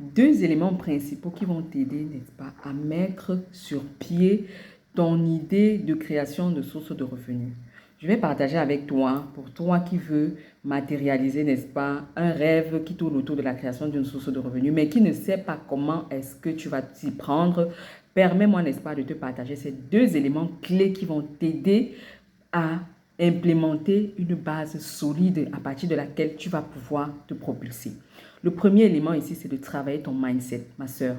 deux éléments principaux qui vont t'aider, n'est-ce pas, à mettre sur pied ton idée de création de sources de revenus. Je vais partager avec toi, pour toi qui veux matérialiser, n'est-ce pas, un rêve qui tourne autour de la création d'une source de revenus, mais qui ne sait pas comment est-ce que tu vas t'y prendre. Permets-moi, n'est-ce pas, de te partager ces deux éléments clés qui vont t'aider à implémenter une base solide à partir de laquelle tu vas pouvoir te propulser. Le premier élément ici, c'est de travailler ton mindset, ma soeur.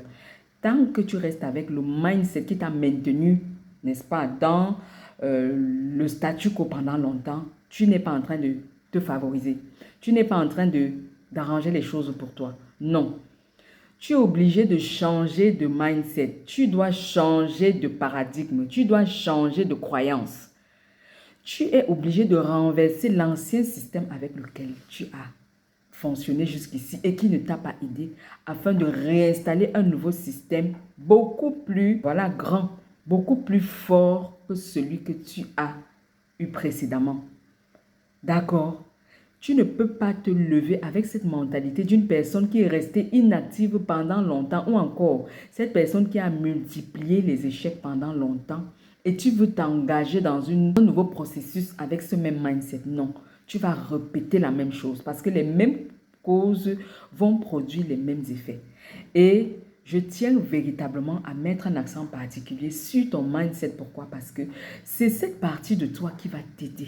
Tant que tu restes avec le mindset qui t'a maintenu, n'est-ce pas, dans le statu quo pendant longtemps, tu n'es pas en train de te favoriser. Tu n'es pas en train d'arranger les choses pour toi. Non. Tu es obligé de changer de mindset. Tu dois changer de paradigme. Tu dois changer de croyance. Tu es obligé de renverser l'ancien système avec lequel tu as fonctionné jusqu'ici et qui ne t'a pas aidé afin de réinstaller un nouveau système beaucoup plus, voilà, grand, beaucoup plus fort que celui que tu as eu précédemment. D'accord? Tu ne peux pas te lever avec cette mentalité d'une personne qui est restée inactive pendant longtemps ou encore cette personne qui a multiplié les échecs pendant longtemps et tu veux t'engager dans un nouveau processus avec ce même mindset. Non, tu vas répéter la même chose parce que les mêmes causes vont produire les mêmes effets. Et je tiens véritablement à mettre un accent particulier sur ton mindset. Pourquoi? Parce que c'est cette partie de toi qui va t'aider.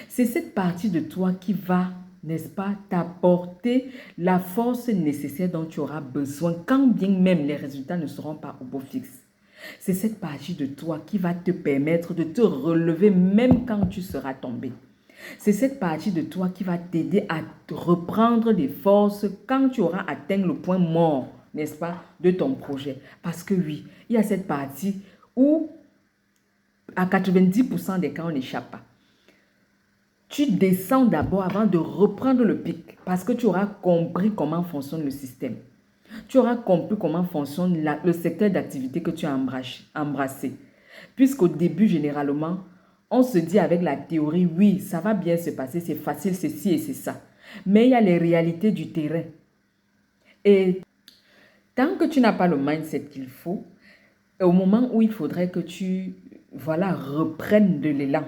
C'est cette partie de toi qui va, n'est-ce pas, t'apporter la force nécessaire dont tu auras besoin quand bien même les résultats ne seront pas au beau fixe. C'est cette partie de toi qui va te permettre de te relever même quand tu seras tombé. C'est cette partie de toi qui va t'aider à reprendre des forces quand tu auras atteint le point mort, n'est-ce pas, de ton projet. Parce que oui, il y a cette partie où à 90% des cas, on n'échappe pas. Tu descends d'abord avant de reprendre le pic parce que tu auras compris comment fonctionne le système. Tu auras compris comment fonctionne le secteur d'activité que tu as embrassé. Puisqu'au début, généralement, on se dit avec la théorie, oui, ça va bien se passer, c'est facile, c'est ci et c'est ça. Mais il y a les réalités du terrain. Et tant que tu n'as pas le mindset qu'il faut, au moment où il faudrait que tu, voilà, reprennes de l'élan,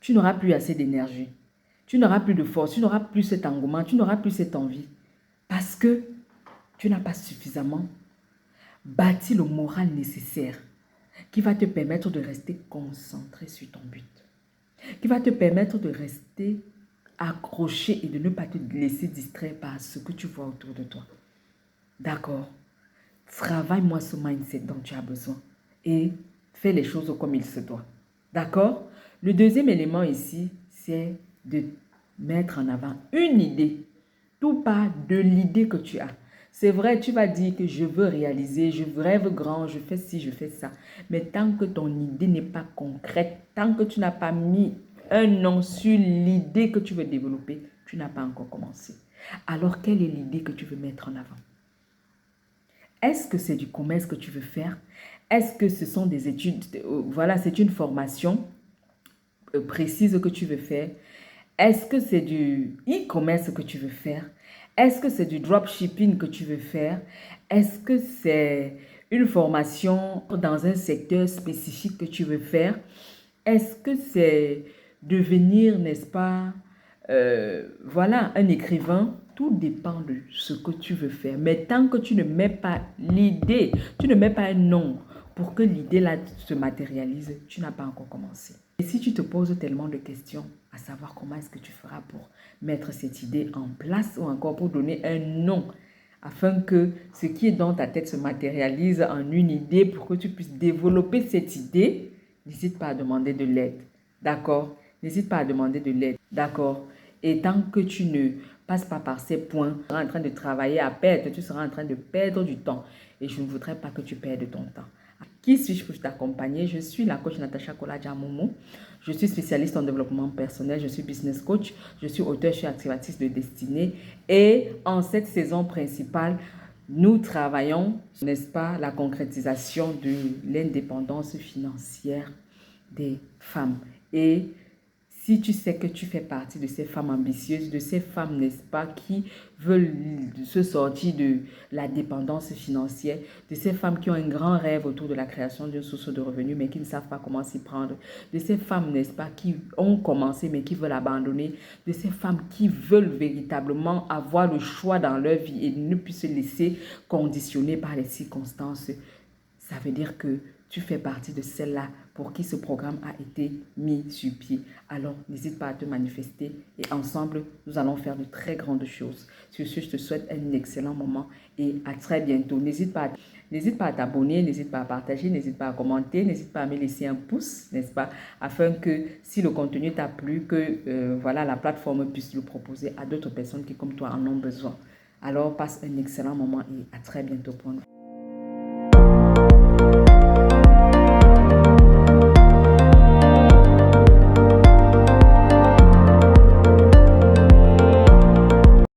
tu n'auras plus assez d'énergie. Tu n'auras plus de force, tu n'auras plus cet engouement, tu n'auras plus cette envie. Parce que tu n'as pas suffisamment bâti le moral nécessaire qui va te permettre de rester concentré sur ton but. Qui va te permettre de rester accroché et de ne pas te laisser distraire par ce que tu vois autour de toi. D'accord? Travaille-moi ce mindset dont tu as besoin et fais les choses comme il se doit. D'accord? Le deuxième élément ici, c'est de mettre en avant une idée. Tout part de l'idée que tu as. C'est vrai, tu vas dire que je veux réaliser, je rêve grand, je fais ci, je fais ça. Mais tant que ton idée n'est pas concrète, tant que tu n'as pas mis un nom sur l'idée que tu veux développer, tu n'as pas encore commencé. Alors, quelle est l'idée que tu veux mettre en avant? Est-ce que c'est du commerce que tu veux faire? Est-ce que ce sont des études? Voilà, c'est une formation précise que tu veux faire? Est-ce que c'est du e-commerce que tu veux faire? Est-ce que c'est du dropshipping que tu veux faire? Est-ce que c'est une formation dans un secteur spécifique que tu veux faire? Est-ce que c'est devenir, n'est-ce pas, voilà, un écrivain? Tout dépend de ce que tu veux faire. Mais tant que tu ne mets pas l'idée, tu ne mets pas un nom pour que l'idée là se matérialise, tu n'as pas encore commencé. Et si tu te poses tellement de questions à savoir comment est-ce que tu feras pour mettre cette idée en place ou encore pour donner un nom afin que ce qui est dans ta tête se matérialise en une idée pour que tu puisses développer cette idée, n'hésite pas à demander de l'aide. D'accord? N'hésite pas à demander de l'aide. D'accord? Et tant que tu ne passes pas par ces points, tu seras en train de travailler à perte, tu seras en train de perdre du temps. Et je ne voudrais pas que tu perdes ton temps. Qui suis-je pour t'accompagner? Je suis la coach Natacha Koladjamoumou. Je suis spécialiste en développement personnel, je suis business coach, je suis auteur chez Activatrice de Destinée. Et en cette saison principale, nous travaillons, n'est-ce pas, la concrétisation de l'indépendance financière des femmes. Et si tu sais que tu fais partie de ces femmes ambitieuses, de ces femmes, n'est-ce pas, qui veulent se sortir de la dépendance financière, de ces femmes qui ont un grand rêve autour de la création d'une source de revenus, mais qui ne savent pas comment s'y prendre, de ces femmes, n'est-ce pas, qui ont commencé, mais qui veulent abandonner, de ces femmes qui veulent véritablement avoir le choix dans leur vie et ne puissent se laisser conditionner par les circonstances. Ça veut dire que tu fais partie de celles-là pour qui ce programme a été mis sur pied. Alors, n'hésite pas à te manifester et ensemble, nous allons faire de très grandes choses. Sur ce, je te souhaite un excellent moment et à très bientôt. N'hésite pas à t'abonner, n'hésite pas à partager, n'hésite pas à commenter, n'hésite pas à me laisser un pouce, n'est-ce pas, afin que si le contenu t'a plu, que voilà, la plateforme puisse le proposer à d'autres personnes qui, comme toi, en ont besoin. Alors, passe un excellent moment et à très bientôt pour nous.